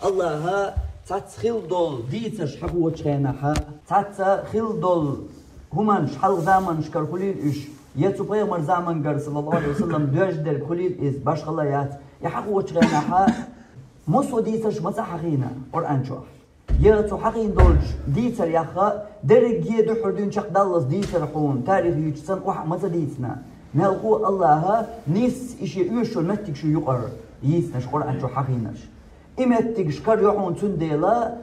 الله تاتس خيلدول ديتش حقوة شينها تاتس خيلدول همان شحال زمان شكر خليل إيش يتو بيغمر زمان قر صلى الله عليه وسلم دوش در خليل إيش باش خلايات يحقوة شينها مصو ديتش مسحقينا قرآن شوح يتو حقين دولش ديتر يخا درج يدو حردون شق دالس ديتر حون تاريخ يجسن وح متى ديتنا نلقو الله نيس إيش يوشو المتك شو يقر يسنش قرآن شو حقينش إمتك شكر يحون تنديلا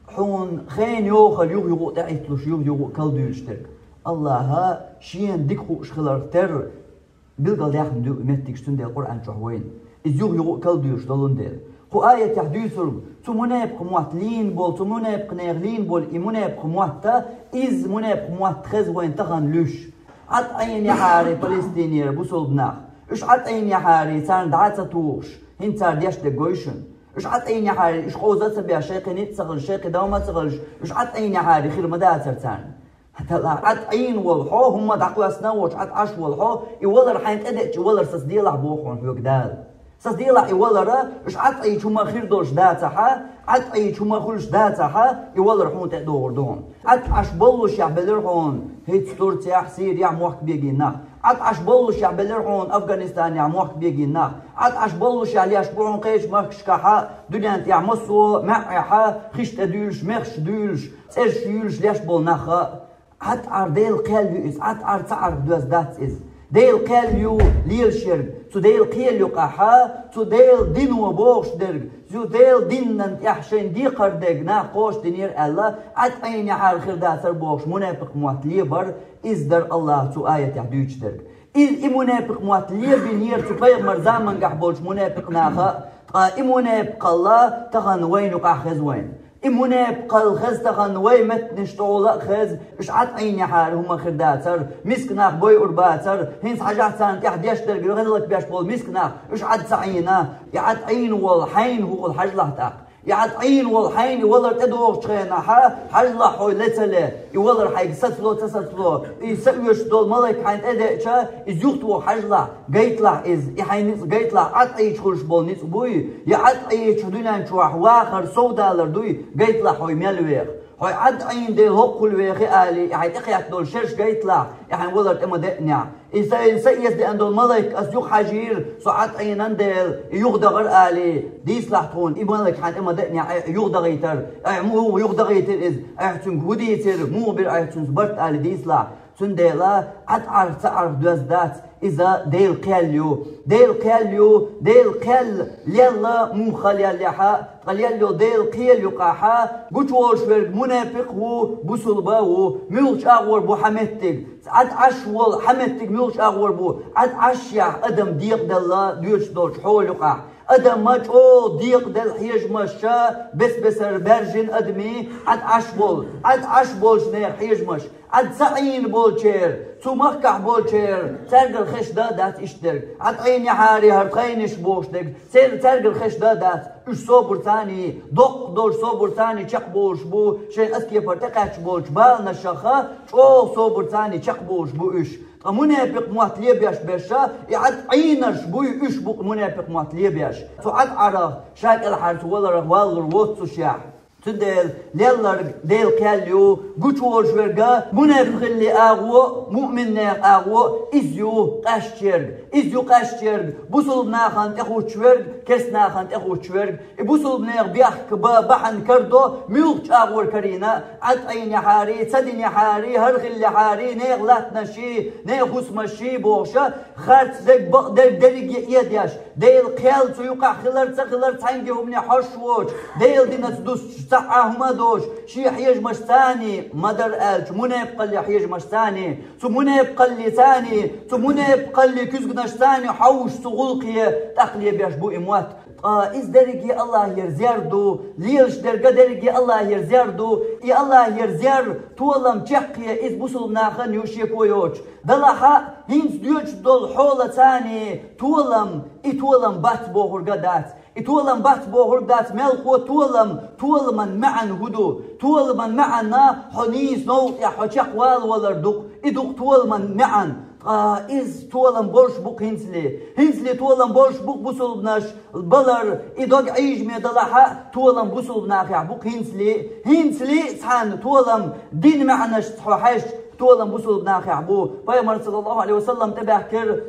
حون خين يوخل يغ تعيتلوش يغ كالدولشتك الله شين ديكو شخلر تر بلغل ياخن دو إمتك تنديل قرآن شو حوين إز يغ كالدولش دلون ديل خو آية تحديثر تو منابق مواتلين بول تو منابق نيغلين بول إي منابق مواتا إز منابق موات خز وين تغن لوش عط أين يحاري فلسطينير بوصل بناخ إش عط أين يحاري تان دعاتا توش هين تار دياش دقويشن إش عط أين يحاري إش خوزات بيا شيقي نتسغل شيقي دوما تسغلش إش عط أين يحاري خير مداتر تان حتى لا عط أين والحو هم دعقوا سنوش عط عش والحو يولر حين تدأش يولر سسديلح بوخون في وقدال سسديلح يولر إش عط أي شما خير دوش داتها عط أي شما خلش داتها يولر حون تدور دون عط عش بلوش يعبلرهون هيت تركيا سوريا موحك بيجينا عط عش بلوش يعبلرهون أفغانستان يا موحك بيجينا عط عش بلوش يعليش بورون قيش مخشكها دنيا انت يعمسو معها خش تدولش مخش دولش ترش يولش ليش بولناخا عط عرديل قلبي إز عط عرد تعرف دوز دات إز ديل قلبيو ليل شرق تو ديل قيل يقاحا تو ديل دينو بوش درق تو ديل دينن يحشين دي قردق ناقوش دينير الله عد أين يحال خير داتر بوش منافق موات ليبر إز در الله تو آية يحدوش درق إي منافق موات ليبنير تو بيغمر زامن قحبوش منافق ناخا إي منافق الله تغن وين وقاحز وين إموناب قال خز تغن ويمت نشتغل خز إش عط عين يحار هما خرداتر مسكناخ بوي أرباتر هنس حاجات سان تحديش درجة غنلك بيش بول مسكناخ إش عط سعينا يعط عين والحين هو الحج لهتاق يعط عين والحين يولر تدوغ شخينا حجلا حوي لتله يولر حيق ستلو تستلو يسويش دول ملك حين أدأشا يزيوختو حجلا قيتلا إز يحينيس قيتلا عط عيش خلش بول نيس بوي يعط عيش دونا نشوح واخر $100 دوي قيتلا حوي ملويخ هاي عد عين ديل هقول ويخي آلي يعني إخيات دول شرش قيتلا يعني ولر تما دقنع إذا يسيس دي أندول ملك أسيوخ حجير سعاد عين أندل يغدغر آلي ديس لحتون إي ملك حان إما دقنع يغدغيتر مو يغدغيتر إز أحتن هوديتر مو بير أحتن سبرت آلي ديس لح تنديلا عد عرف تعرف دوز دات إذا ديل قيليو ديل قيل ليلا مو خليال لحا قليلو ديل قيل يقاحا قوش ورق منافق هو بوصلبا هو ملش أغور بو حمتك عد عشوال حمتك ملش أغور بو عد عشيح أدم ديق دلا ديوش دولش حول يقاح أدم مجعو ديق دل حيج مشا بسر برجن أدمي عد عشبول شنير حيج مش عد سعين بولشير تو مخكح بولشير ترقل خش دادات اشترك عد عين يحاري هرقينش بوشتك ترقل خش دادات اش صوبر تاني دق دور صوبر تاني چق بوش بو شين اسكي پرتقاش بولش بالنا شخا شو صوبر تاني چق بوش بو اش منافق مواتليه بياش بيشا يعد عينش بوي اش بو منافق مواتليه بياش تو عد عرف شاك الحارس ولا رغوال ووتسو شاح تدل ليلر ديل كاليو قوش ورقا منافق اللي اغو مؤمن ناق اغو ازيو قاشتشرق بوصل ناخان تخو تشورق كس ناخان تخو تشورق بوصل ناق بيحك بحن كردو ميوغ اغور كرينا عد عين يحاري تدين يحاري هرغل يحاري ناق لات نشي ناق اسمشي بوشا خارت ديل يدياش ديل قيالتو يقع خلر تنجي همني حشوش ديل دينا تدوس هما دوش شي حيج مشتاني مدر الج منافق اللي حيج مشتاني تو منافق اللي ثاني تو منافق اللي كزغنشتاني حوش تغلقيه تقليه بيش بو اموات إز درجي الله يرزيردو ليش درجة درجي الله يرزيردو يا الله يرزير تولم تحقي إز بوصل ناخن يوشي كويوش دلها هينس ديوش دول حولة ثاني تولم بات بوهر قدات تولم بات بوهر دات ملخو تولم معن هدو تولم معنا حنيس نوت يا حشق وال ولردق إدق تولم معن إز تولم بوش بوك هنسلي تولم بوش بوك بوصل بناش البلر إدوج عيج ميدلها تولم بوصل بناخ بوك هنسلي سان تولم دين معناش صحاش تولم بوصل بناخ عبو بيامر صلى الله عليه وسلم تبع كر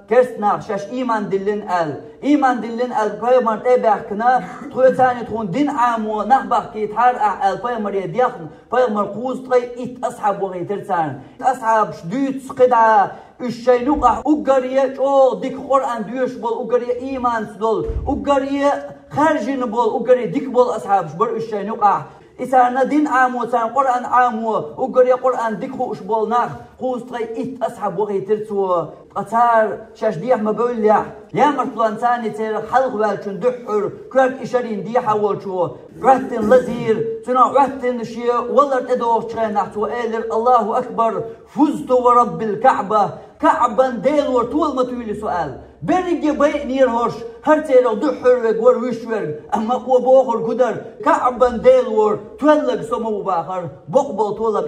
كرسنا شاش إيمان دلين بيامر تبع كنا تخوي ثاني تكون دين عامو نخبخ كي تحار بيامر يديخن بيامر قوز طي أصحاب وغيترسان أصحاب شديد سقدا الشينوقة أقرية أو ديك قرآن ديوش بول أقرية إيمان سدول أقرية خارجين بول أقرية ديك بول أصحاب شبر الشينوقة إسانا دين عامو سان قرآن عامو أقرية قرآن ديك خوش بول ناخ قوز طي أصحاب وغيترسو قطار شاش ديح مبولع يا مرتلان ثاني تير حلق والشن دحر كرك إشارين ديحا والشو رهتن لزير تنا رهتن شيء والله تدوخ شغينات وإيلر الله أكبر فزت ورب الكعبة كعبا ديلور طول ما تولي سؤال برجي بيت نير هوش هرتيرو دحر ور وشور أما قوة بوخر قدر كعبا ديلور تولق سمو باخر بقبل طولم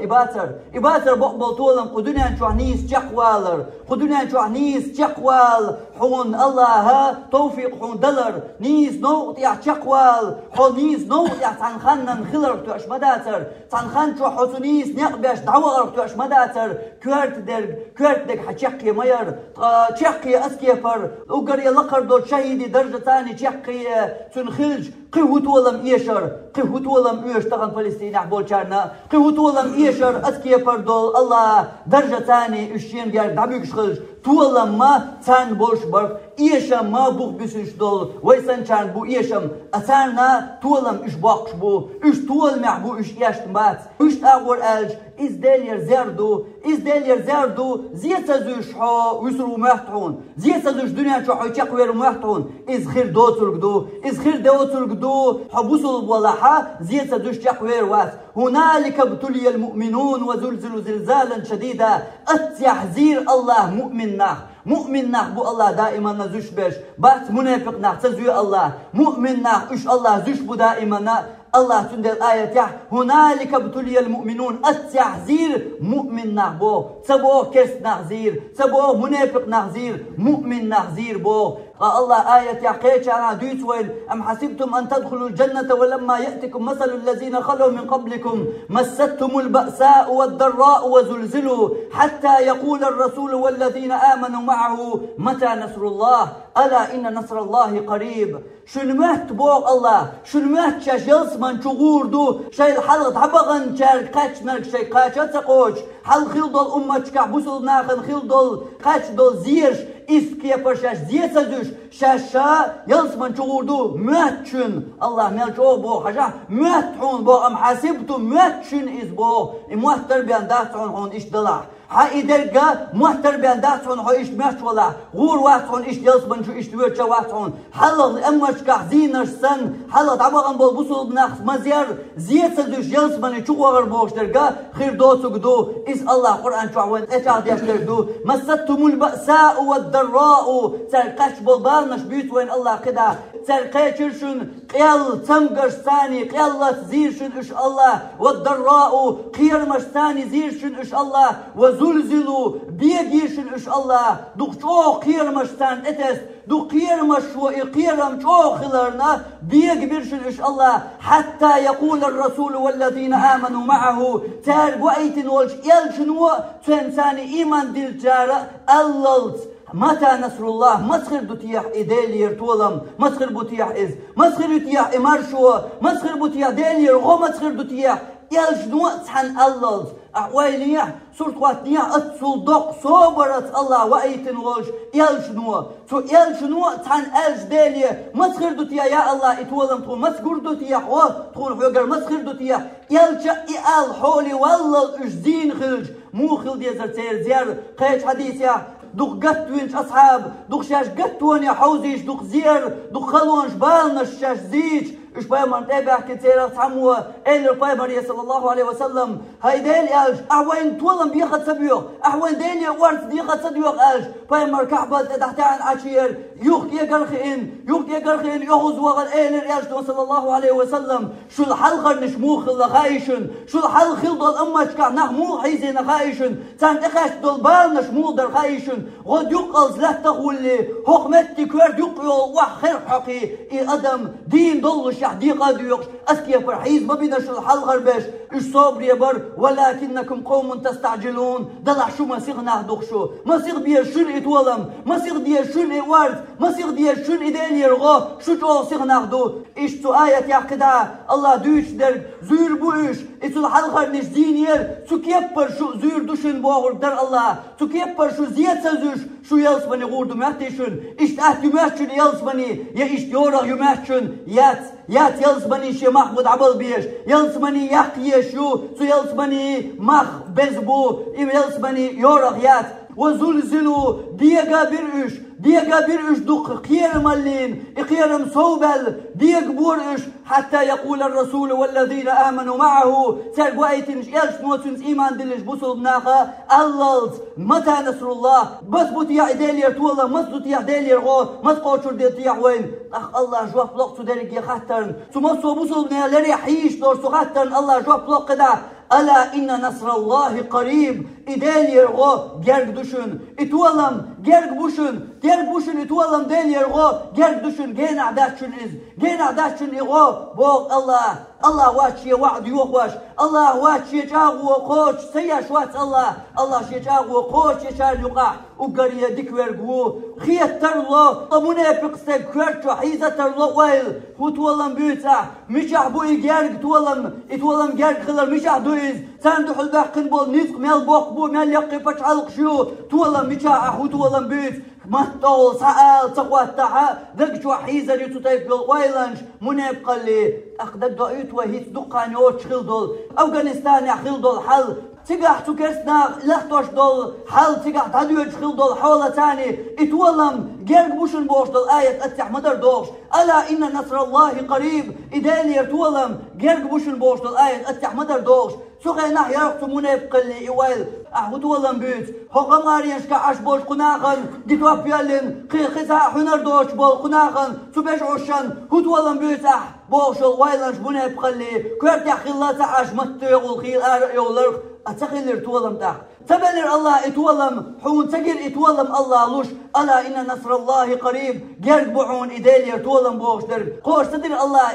إباتر بقبل طولم قدنا نشوحنيس جاقوالر قدنا نشوحنيس جاقوال حون الله ها توفيق حون دلر نيس نوت يا جاقوال حون نيس نوت يا تنخنن خلر توش مداتر تنخن شو حسنيس نقبش دعوار توش مداتر كورت درج حشقي مير شقي أسكي فر وقري لقر دول شهيدي درجة ثاني شقي تنخلج قهوت ولم إيش تغن فلسطين أحبول شارنا قهوت ولم إيشر أسكي فردول الله درجة ثاني إشين جار دعبيك شخلج تولم ما تان بولش برق إيشم ما بوخ بسنش دول ويسن شان بو إيشم أتانا تولم إش باقش بو إش تول معبو إش ياشت مات إش تاغور ألج إز دالير زاردو زيتا زوش حو ويسرو محتون زيتا زوش دنيا شو حو تشاقوير محتون إز خير دوتر قدو حبوسوا الولاحة زيتا زوش تشاقوير واس هنالك ابتلي المؤمنون وزلزلوا زلزالا شديدا التحذير الله مؤمن ناخ بو الله دائما نزوش بيش بات منافق ناخ تزوي الله مؤمن ناخ إش الله زوش بو دائما الله تندل الآية هنالك ابتلي المؤمنون التحذير مؤمن نخبو تبو كرس نخزير تبو منافق نخزير مؤمن نخزير بو الله آية قيتش أنا دويتوين أم حسبتم أن تدخلوا الجنة ولما يأتكم مثل الذين خلوا من قبلكم مستهم البأساء والضراء وزلزلوا حتى يقول الرسول والذين آمنوا معه متى نصر الله ألا إن نصر الله قريب شنمت بوق الله شنمت شاش من شغوردو شاي الحلقة حبغن شار قاش نرك شاي قاش أتقوش حل خيل دول أمتش كعبوسل ناخن خيل دول قاش دول زيرش إسكي برشاش زيت زوش شاشا يلسمن شغوردو ماتشن الله مالشو بو حاجة ماتحون بو أم حاسبتو ماتشن إز بو إمواتر بيان داتحون هون إش دلع حايدرجا محتر بيان داتحون هو إش ماش ولا غور واتحون إش يلسمن شو إش دويرشا واتحون حلق أمش كحزينش سن حلق عبغن بو بوصل بناخ مزير زيت زوش يلسمن شو غر بوش درجا خير دوسو قدو إس الله قرآن شو عوين إتعاد يشتردو مستهم البأساء والضراء سرقش بالبالنش بيت وين الله كده سرقيشن قيل تمقش ثاني قيلت زيرشن إش الله والضراء قيرمش ثاني زيرشن إش الله وزلزلوا بيجيشن إش الله دوك شو قيرمش ثان إتس دوك قيرمش وإقيرم شو خلرنا بيجبرشن إش الله حتى يقول الرسول والذين آمنوا معه تار وأيتن والش يلشنو تنساني إيمان دل جارة الللت متى نصر الله مسخر دوتيح إدالير طولم مسخر بوتيح إز مسخر يتيح إمارشو مسخر بوتيح دالير غو مسخر دوتيح يلشنو تحن الللت أحواليح سورة قواتنيح أتصلدق صبرت الله وأيتن والش يلشنو تحن ألش دالير مسخر دوتيح يا الله إتولم تقول مسخر دوتيح تقول حوغر مسخر دوتيح يلشا إقال حولي والله إجزين خلج مو خلد يزرتير زيار قيش حديثيح دوخ قتوينش أصحاب دوخ شاش قتوين يا حوزيش دوخ زير دوخ خلونش بالنش شاش زيج إيش بايمر تابع كتير تعموا إلى بايمر صلى الله عليه وسلم هاي ديل ألش أحوين طولن بيخد سبيو أحوين ديل ورث بيخد سبيو ألش بايمر كعبة تحت عن عشير يخي يقرخين يهوز وغل إلى ألش صلى الله عليه وسلم شو الحلقة نشموخ الخايشن شو الحلقة دول أمش كع نحمو حيزين خايشن تان إخش دول بال نشمو در خايشن غد يقلز لا تقولي حكمتي كورد يقيو وخير حقي إي أدم دين دولش يحديقة ديوكش أسكي فرحيز ما بينا شو الحلقة باش إيش صبري بر ولكنكم قوم تستعجلون دلع شو ما صيغ نهدوخ شو ما صيغ بيا شن إتولم ما صيغ ديا شن إورد ما صيغ ديا شن إدين يرغو شو تو صيغ نهدو إيش تو آية يعقدها الله دوش در زور بوش إيش الحلقة نش دينير سو كيبر شو زور دوشن بوغر در الله سو كيبر شو زياد سزوش شو يلس بني غوردو مهتشن إيش تحت يمهتشن يلس بني يا إيش يورغ يمهتشن يات يلس بني شي محمود عبل بيش يلس بني يحكي شو سو يلس بني مخ بزبو يلس بني يورغ يات وزلزلوا ديقا برئش دق خير ملين خير صوبل ديق بورئش حتى يقول الرسول والذين آمنوا معه سرقوائتن يلش نوتنس إيمان دلش بصل بناخا اللالز متى نصر الله بس بطيع ديلير تولا مس بطيع ديلير غو مس قوشور ديتيع وين الله جواب لقصو دارك يخطرن سو مصو بصل بناها لري حيش دور سو خطرن الله جواب لقدا ألا إن نصر الله قريب إدالير غو جرق دوشن إتولم جرق بوشن إتولم دالير غو جرق دوشن جين عداشن إغو بوغ الله واتشي وعد يوخوش الله واتشي جاغو وقوش سياش وات الله شجاغو وقوش يشار يقع وقرية ديكوير قوو خيات ترلو منافق سكويرتو حيزة ترلو ويل هو تولم بيوتا مشاح بوي جرق إتولم جرق خلال مشاح دويز ساندو حلباقن بول نزق ميل بوق بو ميل يقي فشعلق شو تولم مشاح هو تولم بيوت مهتول سأل تقوات تحا دقشو حيزة يتطيب بالويلنش منافق اللي أخدك دقيت وهيت دقاني أوش خلدول أفغانستان يخلدول حل تقح تكرسنا لختوش دول حل تقح تدوج خلدول حولة تاني اتولم جرق بوشن بوش دول آية أتح مدر دوش ألا إن نصر الله قريب إداني يرتولم جرق بوشن بوش دول آية أتح مدر دوش سوغي نحيا رقصو منافق اللي إويل أحوتولم بيت حقم غارينش كعش بوش قناخن ديتواب يالين خيزا حنر دوش بول قناخن سوبيش عشان هوتولم بيت بوش الويلنش منافق اللي كورت يحخي الله تعاش متيغل خيل يولرخ أتخيل تولم تحت تبلر الله اتولم حون تقر اتولم الله لوش ألا إن نصر الله قريب جرق بوعون إدالي اتولم بوش در قوش تدر الله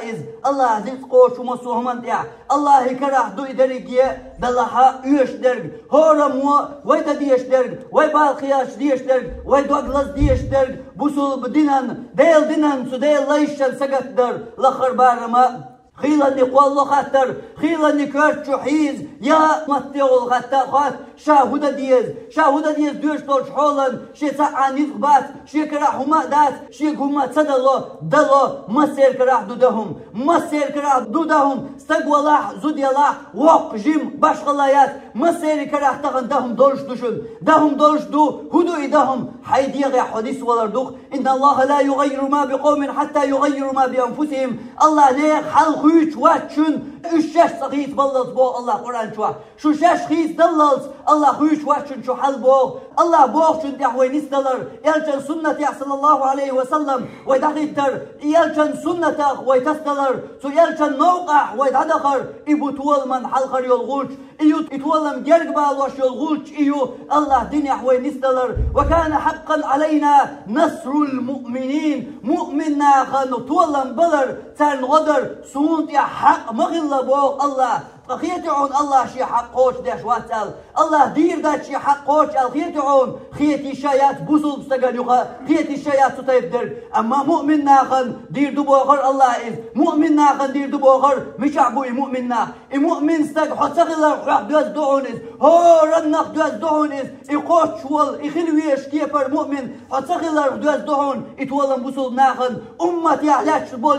الله زيت قوش ومسوهم انتع الله كراح دو إداريكيه دلها يوش درق هورمو ويتا ديش درق ويبالخياش ديش درق ويدوغلس ديش درق بوصل بدينن ديل دينن سديل ليشن سقط در لخر بارما خيلني قول خاطر خيلني كرت شحيز يا متيول خاطر شاهودة ديز دوش طول شحولن شي ساعة نثبات شي كراح وما دات شي قوما تدلو مسير كراح دودهم استقوى لاح زود يلاح وق جيم باش خلايات مسير كراح تغن دهم دولش دو هدو إدهم حيديغ يا حديث ولردوخ إن الله لا يغير ما بقوم حتى يغيروا ما بأنفسهم الله ليك حل خيش واتشن الشاش صغيث بلط بو الله قرآن شو شاش خيث دللت الله خيش واتشن شو حل بو الله بوغشن تحوي نستلر يلجن سنة صلى الله عليه وسلم ويدغيتر يلجن سنة ويتستلر سو يلجن موقع ويدغر إبو تول من حلقر يلغوش إيو اتولم جرق بالوش يلغوش إيو الله دين يحوي نستلر وكان حقا علينا نصر المؤمنين مؤمننا خانو تولم بلر تان غدر سونت يا حق مغلا بوغ الله خيتعون الله شي حقوش داش واتل الله دير داش شي حقوش الخيتعون خيتي شايات بوصل بستقل يخا خيتي شايات ستيفدر اما مؤمن ناخن دير دبوغر الله إذ مؤمن ناخن دير دبوغر مش عبوي مؤمننا مؤمن استق حتغلر راح دوز دعونز هو رنخ دوز دعونز يقوش شوال يخلويش كيفر مؤمن حتغلر دوز دعون يتولم بوصل ناخن أمت يعلاش بول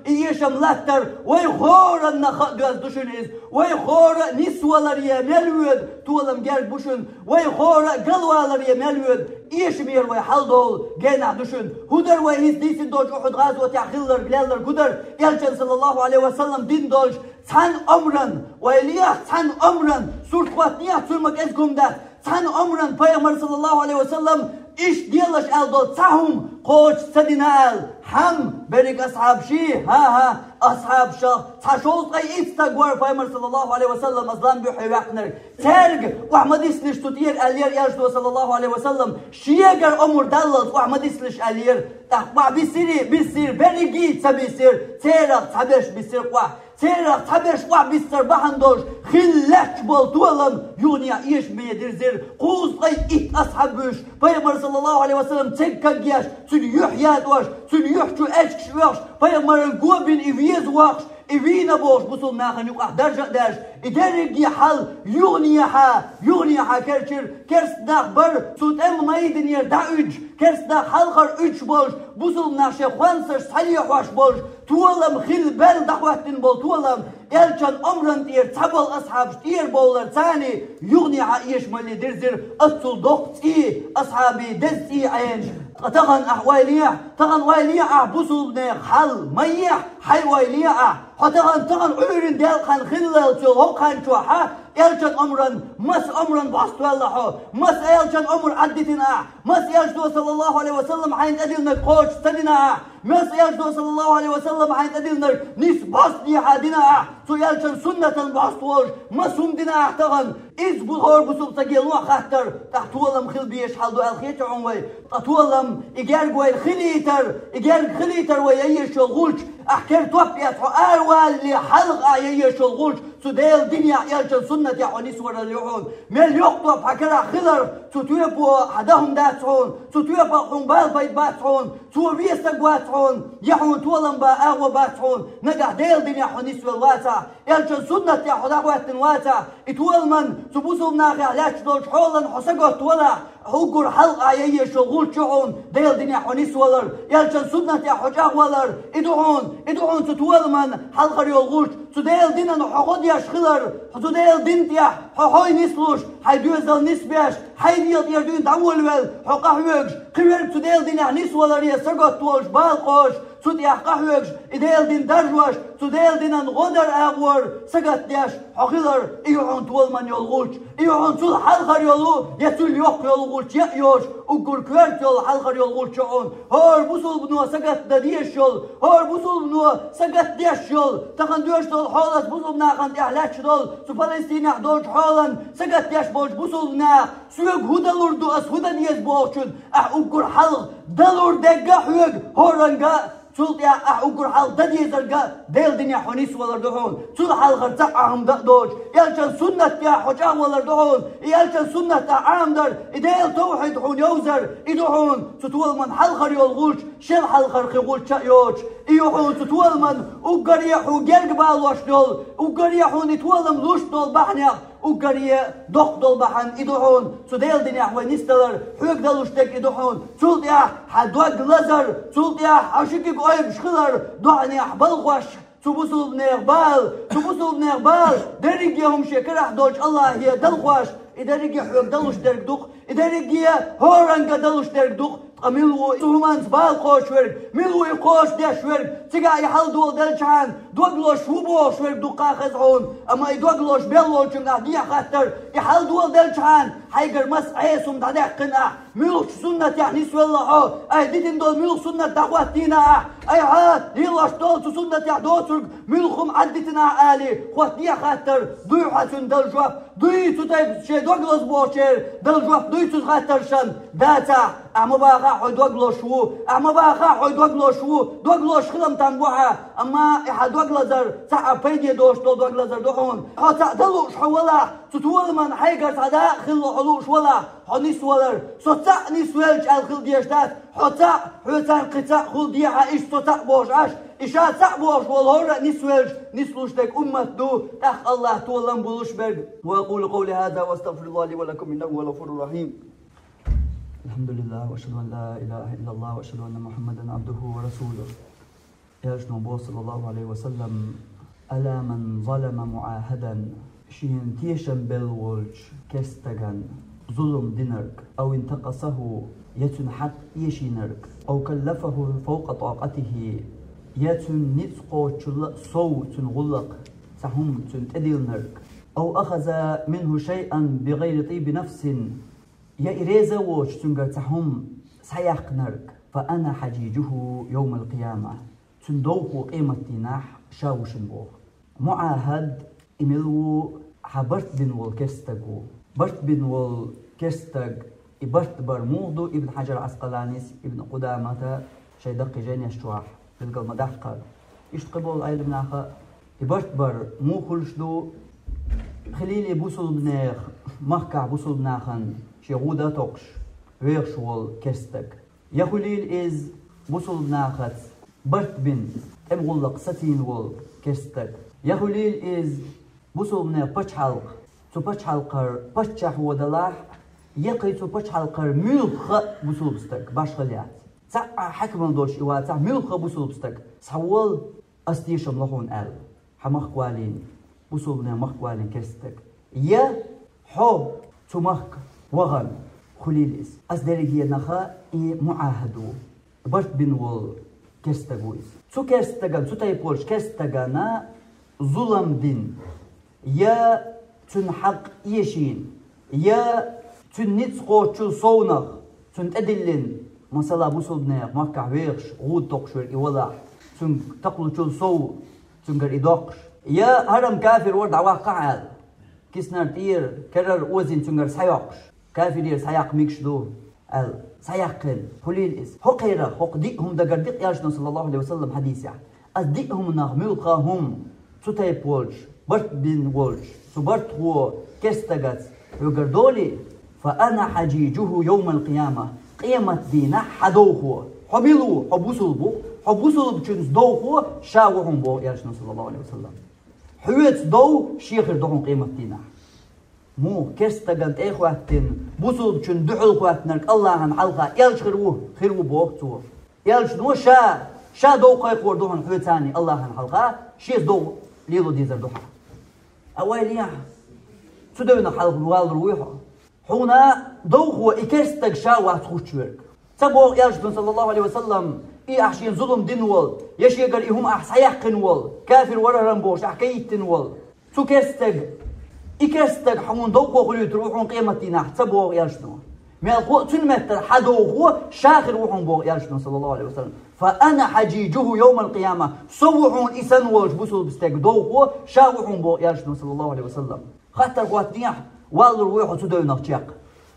إيشم لاتر ويخور النخ دوز دشن is. Way khora niswalariye melwud. Tuolam gerg bushun. Way khora galwalariye melwud. Ishmir way haldol gena dushun. Hudar way his disin doj uhud gazwat yakhillar gleller gudar. Elchan sallallahu alayhi wa sallam din doj. Tan amran. Way liyah tan amran. Surtwat niyah turmak ezgumda. Tan amran Peygamber sallallahu alayhi wa sallam. إيش ديالش ألدو تهم قوش سدينال هم بريك أصحاب شي ها أصحاب شا تشوز قي إتستقوار فايمر صلى الله عليه وسلم أظلام بيحي وحنر ترق وأحمد إسلش تطير ألير يالشتو صلى الله عليه وسلم شيقر أمور دلت وأحمد إسلش ألير تحبع بيصير بريقيت سبيصير تيرق تبش بيصير قوح تيرق تبش قوح بيصير بحندوش خلش بولتولم يونيا إيش بيدير زير قوز قي إت أصحابش فايمر صلى الله عليه وسلم تكا جياش تن يحيات واش تن يحجو أشكش واش فايمر القوبين إفيز واش إفينا بوش بصل ناخن يقع درجة داش إدارك يحل يغنيها كرشر كرس داخ بر سوت أم مايدن يردعج كرس داخ حلقر أج بوش بصل ناخش خوانسر صليح واش بوش تولم خل بل دخواتن بول تولم يلشان أمرن تير تبل أصحاب تير بولر تاني يغنيها يشمل درزر أصل دقتي أصحابي دزتي عينش تغن أحواليح تغن وايليح بصل ناخ حل ميح حي وايليح تغن عيرن ديال خان خلال تلو خان شوحا يلشان أمرن مس أمرن باستوالحو مس يلشان أمر عدتنا مس يلشدو صلى الله عليه وسلم حين أدلنا قوش سدنا مس يلشدو صلى الله عليه وسلم حين أدلنا نس باستي حادنا تو يلشان سنة باستوش مسهم دنا تغن إز بلهور بسول تجيلوا خاطر تحتولم خل بيش حلدو الخيت عنوي تحتولم إجار قوي خليتر وياي شغولش أحكر توبيات أروال لحلق أياي شغولش سديل دنيا يلشان سنة يا حنيس ورا اليوم مل يخطب حكرا خلر تتويبو حدهم داتون تتويبو حنبال بيت باتون توبيستك باتون يحون تولم بأغوى باتون نجح ديل دنيا حنيس والواسع يلشان سنة يا حدا وقت واسع اتولمن تبوسوا بناخي علاش دول حولا حسقت ولا حقر حلق أياي شغول شعون ديل دنيا حنيس ولر يلشان سنة يا حجاغ ولر ادعون تتولمن حلق ريولغوش تديل دينا نحقود يشخلر تديل دينتيا حوي نسلوش حيدوزل نسبيش حيديل يردون دعول حقاحوكش قوير تديل دينا نسولر يسرقت تولش بالقوش تود يحقاحوكش إديل دين درجوش تديل دينا نغدر أغور سقط ديش حقيلر إيوحون تولمن يولغوش إيوحون تول حلقر يولو يتول يوق يولغوش يأيوش وقر كويرت يول حلقر يولغوش شعون هور بوصل بنو سقط ديش يول هور بوصل بنو سقط ديش يول تخن دوش دول حالس بوصل بناخن تحلاش دول سو فلسطين يحدوش حالا سقط ديش بوش بوصل بناخ سوق هدلور دو أس هدن يزبوشن وقر حلق دلور دقا حوق هورنقا تول يا أقول حال دنيا زرقاء ديل دنيا حنيس ولا دهون تول حال غرتقهم دقدوش يالشان سنة يا حجام ولا دهون يالشان سنة عامدر ديل توحيد حون يوزر إدهون تتول من حلخر يولغوش شل حلخر خيغول شايوش إيوحون تتول من وقريحو جرق بالوش دول وقريحون يتولم لوش دول بحنيا وقريه دول بحن إدهون تديل دنيا حوينيستلر حوق دلوش تك إدهون تول يا حدوق لزر تول يا حشكي قايب شخلر دعني أحبالغوش تبوسوا بنغبال دريق يهم شكرح دوش الله هي دلغوش إداريق حوق دلوش درق دوق إداريق هورنقا دلوش درق دوق ملو سومانس بالقوش ورق ملو يقوش ديش ورق تقع يحل دول دلشان دوغلوش وبوش ورق دوقا خزعون أما يدوغلوش بيلوش نهدية خاطر يحل دول دلشان حيقر مس عيسوم داديح قناح ملوش سنة يعني سوالله أي ديتين دول ملوش سنة دخواتينا أي عاد يلاش دول سنة يحدوسرق ملوخم عدتنا آلي خواتية خاطر دوي حسن دلجواب دوي تتايب شي دوغلوش بوشير دلجواب دوي تتخاطر شن داتا أما باقا حوي دوغلوش خلم تنبوحا أما إحا دوغلزر ساعة بيدي دوش دوغلزر دوحون حتى دلوش حولا تتول من حيقر سعدا خلو حلوش ولا حنيس ولر سوتا نسوالج الخل ديشتات حتى حوتان قطع خل ديها إيش سوتا بوش عش إشا تعبوش والهورة نسلوش تك أمة دو أخ الله تولن بلوش برد وأقول قولي هذا واستغفر الله لي ولكم إنه هو الغفور الرحيم الحمد لله وأشهد أن لا إله إلا الله وأشهد أن محمدا عبده ورسوله يا جنوب صلى الله عليه وسلم ألا من ظلم معاهدا شين تيشن بالولج كستغن ظلم دينرك أو انتقصه يتن حق يشينرك أو كلفه فوق طاقته يتن نتقو صو تنغلق سهم تنتدلنرك أو أخذ منه شيئا بغير طيب نفس يا إريزا وش تنقر تهم سيحقنرك فأنا حجيجه يوم القيامة تندوق قيمة تناح شاوشن بوغ معاهد إملو حبرت بن والكستغو برت بن والكستغ إبرت برموضو ابن حجر عسقلانيس ابن قدامة شي دقي جاني الشواح تلقى المدحقر يشتقبول أيضا بناخا إبرت بر مو خلشدو خليلي بوصل بناخ مخكع بوصل بناخن شي غودا توقش ويغش والكستغ يا خليل إز بوصل بناخت برت بن ام غلق ستين والكستغ يا خليل إز بوصل بناخ بچ حلق تو بچ حلقر بچح ودلاح يقي تو بچ حلقر ملخ بوصل بستغ باش خليات تاع حكم دولش إيوا تاع ملخ بوصل بستغ سحول أستيشم لخون آل حمخ قوالين بوصل بناخ مخ قوالين كستغ يا حب تو مخ وغن خليل إز أصدري نخا معاهدو برت بن وال كستغويز تو كستغان تو تايبولش كستغانا ظلم دين يا تنحق يشين يا تنتقو تشو صونخ تنتدلن مثلا بوصل بناخ مكع ويرش غود تقشر إولا تن تقلو تشو صو تنقر إدوقش يا هرم كافر ورد عواقع كيسنار تير كرر وزن تنقر سيوقش كافر ير سياق ميكش دو ال سياقن خليل إس حقيرة حق ديهم دا قرديق ياشنا صلى الله عليه وسلم حديث يعني أصدقهم نغملقهم تتايب وولش برت بن وولش سبرت هو كستغت وقردولي فأنا حجيجه يوم القيامة قيمة دينا حدوه حبيلو حبوسلبو حبوسلب چنز دوه شاوهم بو ياشنا صلى الله عليه وسلم حويت دو شيخر دوهم قيمة دينا مو كستغنت إخواتن بوصل بچن دحل خواتنرك الله عن حلقة يلش خيروه بوقتو يلش نو شا دوقا يقور دوهن حوتاني الله عن حلقة شيز دو ليلو ديزر دوحا أويليا تدونا حلق نوال رويحا حونا دوخو إكستغ شاوة تخوشورك تبو يلش بن صلى الله عليه وسلم إي أحشين ظلم دينوال يشي يقر إيهم أحسيقنوال كافر ورهرن بوش أحكيتنوال تو كستغ إكستغ حمون دوقو خليت روحون قيمتنا حسبوه يالشنو ميالخو تنمتر حدوخو شاخر روحون بوغ يالشنو صلى الله عليه وسلم فأنا حجيجه يوم القيامة صوحون إسان وولش بوصل بستغ دوخو شاوحون بوغ يالشنو صلى الله عليه وسلم خاطر قواتنيح والو روحو تدوينخ تشاق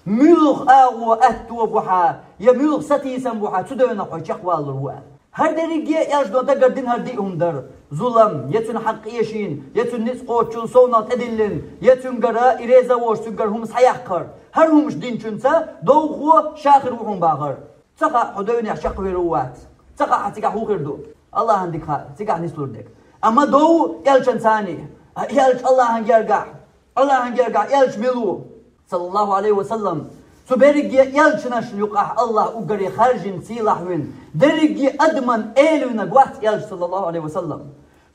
ملوخ آغو أتو بوحا يا ملوخ ستيسان بوحا تدوينخ تشاق والو روحو هر دريجي يالشنو تقردين هرديهم در ظلم يتون حق يشين يتون نسقو تشون صونات أدلن يتون قرا إريزا وش تقر هم سيحقر هر همش دين تشونسا دوخو شاخر وهم باغر تقع حدوني شق ويروات تقع حتقع هو خردو الله عندك خال تقع نسلوردك أما دو يلشن ثاني يلش الله هنجرقع الله هنجرقع يلش ملو صلى الله عليه وسلم سبرج يلشنش يقع الله أجري خارج سيلاحوين درج أدمن إلونا قوات يلش صلى الله عليه وسلم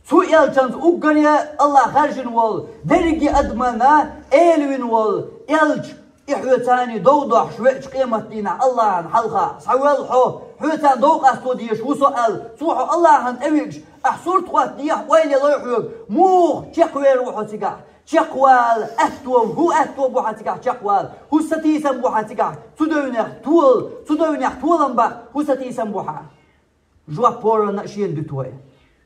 سو يلشنز أجري الله خارج وال درج أدمنا إلوين وال يلش إحوتاني دوضح شويش قيمة دينا الله عن حلقة سوال حو حوتان دوق أستوديش وسؤال سوحو الله عن أويش أحصور تقوات ديح ويلي لا يحوك موخ تشيقوي روحو تقع تشقوال أتوب هو أتوب وحتقع تشقوال هو ستيسم وحتقع تدونيخ طول أنبا هو ستيسم وحا جواب بورا نأشين دتوي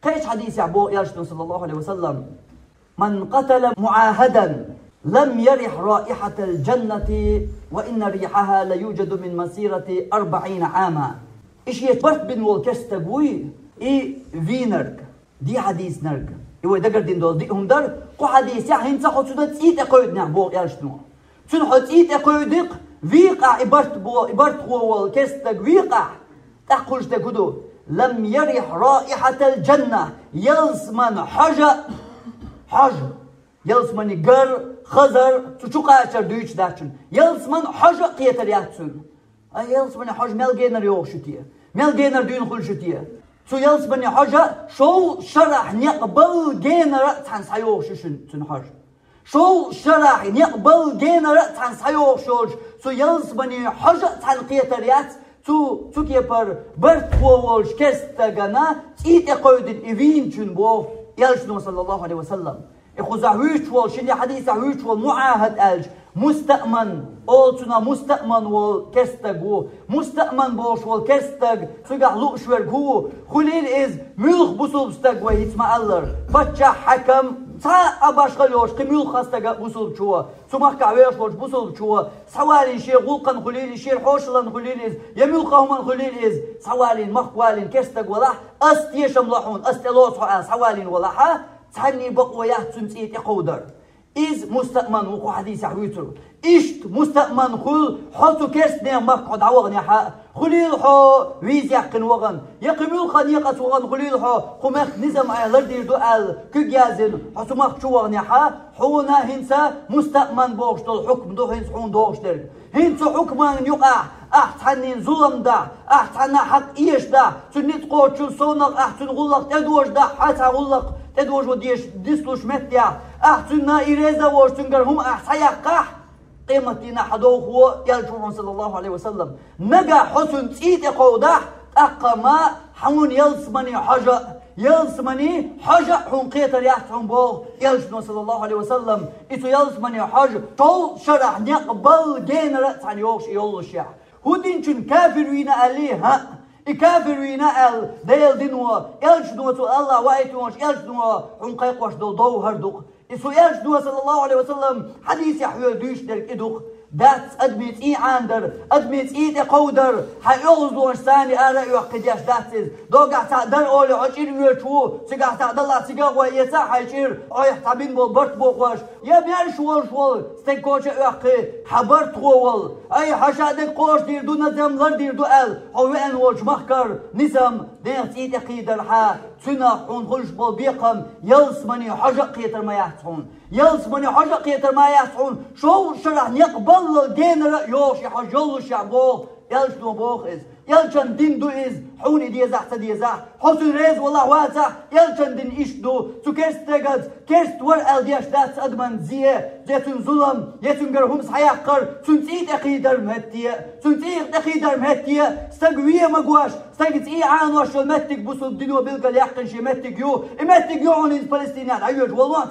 قيش حديث عبو يالشتون صلى الله عليه وسلم من قتل معاهدا لم يرح رائحة الجنة وإن ريحها ليوجد من مسيرة 40 عاما إيش يتبرت بن والكستبوي إي فينرك دي حديث نرك إيوه دقر دين دول ديهم در قو حديث يعني تاخد سودا تسيت اقويد نعبوغ يالشتنو تنحو تسيت اقويدك فيقع إبرت هو والكستك فيقع تقولش تقودو لم يرح رائحة الجنة يلسمن حاجة يلسمن قر خزر تشوقا اشر دويش داشن يلسمن حاجة قيتر ياتسون يلسمن حاجة مال جينر يوغ شتيه مال جينر دون خل شتيه سو يلس بني حاجة شو شرح يقبل جينا عن سيوش شن حاجة شو شرح يقبل جينا عن سيوش سو يلس بني حاجة عن قيتريات سو كيبر برت وولش كستغنا تيت يقودن إيفين شن بو يلشنو صلى الله عليه وسلم إخوزا هوشول شني حديث هوشول معاهد ألج مستأمن أولتنا مستأمن والكستغو مستأمن بوش والكستغ سوغا لوشور هو خليل إز ملخ بوسوبستغ وهيتما ألر بچا حكم تا أباشغليوش قميل خاستغ بوسوب شوا سمخ عويش وش بوسوب شوا سوالين شير غلقن خليل شير حوشلن خليل إز يملقهمن خليل إز سوالين مخوالين كستغ ولا أستيشم لحون أستلوص سوالين ولا تعني بقويات سنتيت يقودر إز مستأمن وقو حديث حويتر إشت مستأمن خل حطو كرسنا مقعد عوغن يحا خليل حو ويز يقن وغن يقميل خان يقس وغن خليل حو خمخ نزم اهلر دير دوال كجازن حسو مخ وغن يحا حونا هنسا مستأمن بوغشتل حكم دو هنس حون دوغشتر هنسو حكمان يقع أحتنين ظلم دا أحتنا حق إيش دا سنت قوتشو صونق أحتن غلق تدوش دا حتى غلق تدوش وديش ديسلوش متيا أحتنا إريزا وشتنقر هم أحسيقح قيمتنا حدوخ هو يلجوعون صلى الله عليه وسلم نجا حسن تيت قودح أقما حون يلسمني حاجة حون قيتر يحتهم بوغ يلجنو صلى الله عليه وسلم إتو يلسمني حاجة طول شرح نقبل جينرة عن يوش يولش يح هودين شن كافر وينا عليها كافر وينا ال ديل دينوا يلجنو تو الله وايتوش يلجنو حون قيقوش دو هردوق إسو يلجنو صلى الله عليه وسلم حديث يحوي دوش درك إدوق دات أدميت إي عندر أدميت إي تقودر حيوزلون ثاني أنا يوقد ياش داتز دوقع تقدر أولي عشير يوشو سيقع تقدر الله سيقع ويسا حيشير أو يحتابين بالبرت بوقوش يا بيان شوال ستنكوش يوقي حبرت غوال أي حشادك قوش دير دو نزم لر دير دو أل حوين وش مخكر نزم دينت إي تقيدر حا سنة حون خلش بالبيقم يلسمني حاجة قيتر ما يحتحون يلسمني حاجة قيتر ما يحتحون شو شرح يقبل الجنر يوش يحجلو شعبوه يلشنو بوخز يلشن دين دو إز حوني ديزح تديزح حسن ريز والله واسع يلشن دين إيش دو تو كرست تقد كرست ورقل ديش دات أدمن زيه جيتن ظلم يتن قرهم سحيقر سنتيت أقيدر مهتية سنتيت أقيدر مهتية استقوية مقواش استقت إيه عانوش المتك بوصل دينو بلقى ليحقن شي متك يو عن الفلسطينيات عيوش والله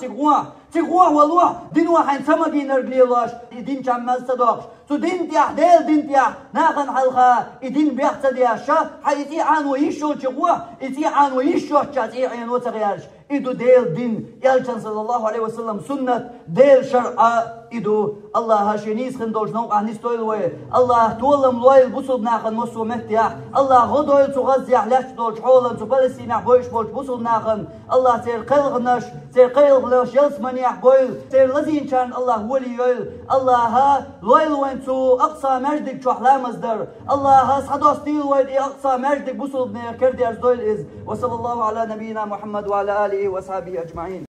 تقواه والله دينو حين سمقين رجليلاش دين شمال صداقش تو دين تيح ديل دين تيح ناقن حلقة دين بيحتد يا شا حيتي عنو يشو تقواه إتي عنو يشو تشاتي عين وتغيرش إدو ديل دين يلشن صلى الله عليه وسلم سنة ديل شرع إدو الله هاشينيس خندوش نوقع نستويل وي الله تولم لويل بوصل ناخن مصو متيح الله غدويل تغزي أحلاش دوش حولا تفلسطين أحبويش بوش بوصل ناخن الله تير قلغنش يلسمني أحبويل تير لزين كان الله ولي يويل الله ها لويل وانتو أقصى مجدك شو أحلام أصدر الله ها صدو ستيل ويل أقصى مجدك بوصل بنير كردي أجدويل إز وصلى الله على نبينا محمد وعلى آله وصحبه أجمعين.